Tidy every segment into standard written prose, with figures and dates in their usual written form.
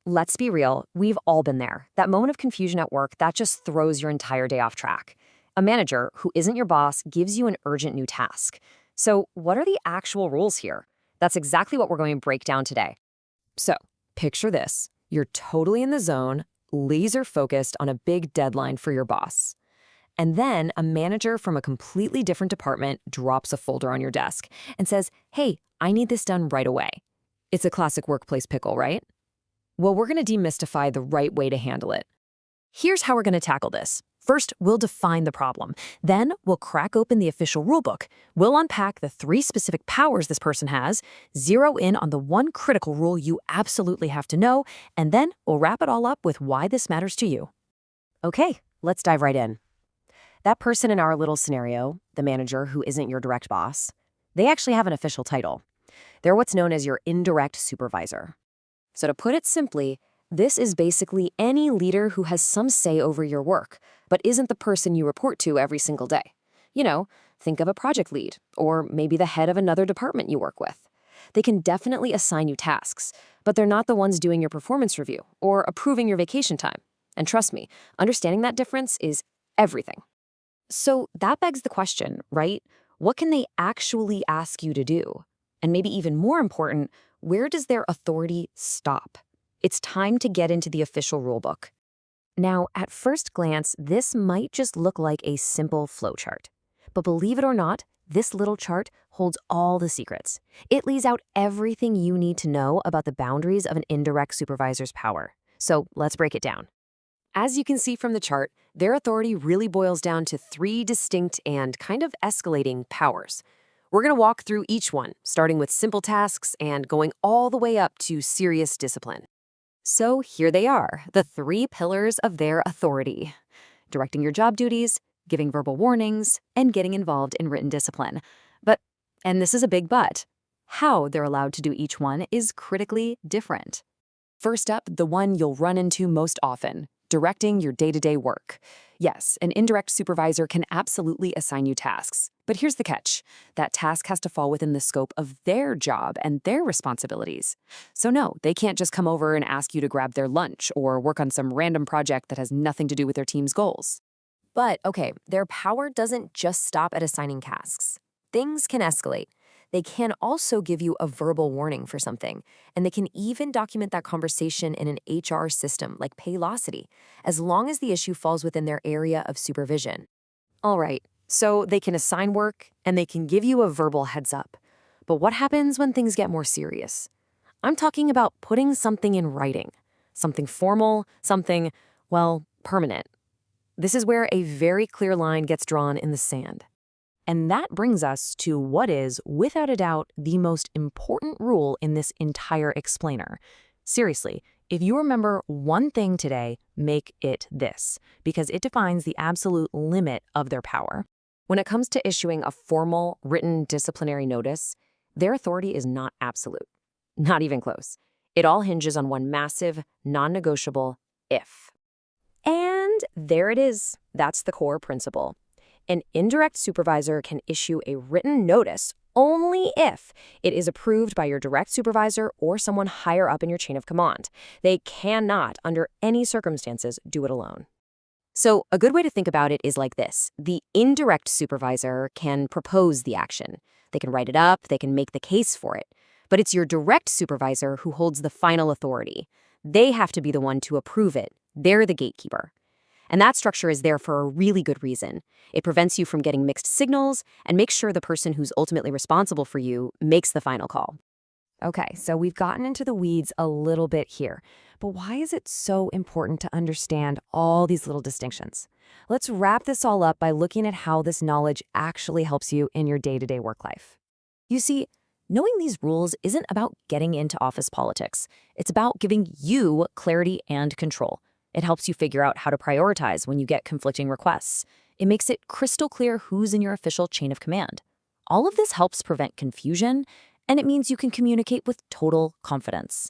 Let's be real, we've all been there. That moment of confusion at work that just throws your entire day off track. A manager who isn't your boss gives you an urgent new task. So, what are the actual rules here? That's exactly what we're going to break down today. So, picture this. You're totally in the zone, laser focused on a big deadline for your boss. And then a manager from a completely different department drops a folder on your desk and says, "Hey, I need this done right away." It's a classic workplace pickle, right? Well, we're going to demystify the right way to handle it. Here's how we're going to tackle this. First, we'll define the problem. Then, we'll crack open the official rulebook. We'll unpack the 3 specific powers this person has, zero in on the one critical rule you absolutely have to know, and then we'll wrap it all up with why this matters to you. Okay, let's dive right in. That person in our little scenario, the manager who isn't your direct boss, they actually have an official title. They're what's known as your indirect supervisor. So to put it simply, this is basically any leader who has some say over your work, but isn't the person you report to every single day. You know, think of a project lead, or maybe the head of another department you work with. They can definitely assign you tasks, but they're not the ones doing your performance review or approving your vacation time. And trust me, understanding that difference is everything. So that begs the question, right? What can they actually ask you to do? And maybe even more important, where does their authority stop? It's time to get into the official rulebook. Now, at first glance, this might just look like a simple flowchart. But believe it or not, this little chart holds all the secrets. It lays out everything you need to know about the boundaries of an indirect supervisor's power. So let's break it down. As you can see from the chart, their authority really boils down to 3 distinct and kind of escalating powers. We're going to walk through each one, starting with simple tasks and going all the way up to serious discipline. So here they are, the 3 pillars of their authority: directing your job duties, giving verbal warnings, and getting involved in written discipline. But, and this is a big but, how they're allowed to do each one is critically different. First up, the one you'll run into most often: directing your day-to-day work. Yes, an indirect supervisor can absolutely assign you tasks. But here's the catch. That task has to fall within the scope of their job and their responsibilities. So no, they can't just come over and ask you to grab their lunch or work on some random project that has nothing to do with their team's goals. But okay, their power doesn't just stop at assigning tasks. Things can escalate. They can also give you a verbal warning for something, and they can even document that conversation in an HR system like Paylocity, as long as the issue falls within their area of supervision. All right, so they can assign work, and they can give you a verbal heads up. But what happens when things get more serious? I'm talking about putting something in writing, something formal, something, well, permanent. This is where a very clear line gets drawn in the sand. And that brings us to what is, without a doubt, the most important rule in this entire explainer. Seriously, if you remember one thing today, make it this, because it defines the absolute limit of their power. When it comes to issuing a formal, written disciplinary notice, their authority is not absolute. Not even close. It all hinges on one massive, non-negotiable if. And there it is. That's the core principle. An indirect supervisor can issue a written notice only if it is approved by your direct supervisor or someone higher up in your chain of command. They cannot, under any circumstances, do it alone. So a good way to think about it is like this. The indirect supervisor can propose the action. They can write it up, they can make the case for it. But it's your direct supervisor who holds the final authority. They have to be the one to approve it. They're the gatekeeper. And that structure is there for a really good reason. It prevents you from getting mixed signals and makes sure the person who's ultimately responsible for you makes the final call. Okay, so we've gotten into the weeds a little bit here, but why is it so important to understand all these little distinctions? Let's wrap this all up by looking at how this knowledge actually helps you in your day-to-day work life. You see, knowing these rules isn't about getting into office politics. It's about giving you clarity and control. It helps you figure out how to prioritize when you get conflicting requests. It makes it crystal clear who's in your official chain of command. All of this helps prevent confusion, and it means you can communicate with total confidence.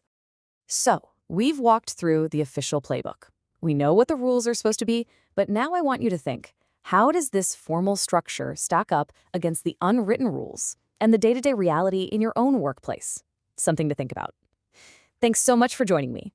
So, we've walked through the official playbook. We know what the rules are supposed to be, but now I want you to think, how does this formal structure stack up against the unwritten rules and the day-to-day reality in your own workplace? Something to think about. Thanks so much for joining me.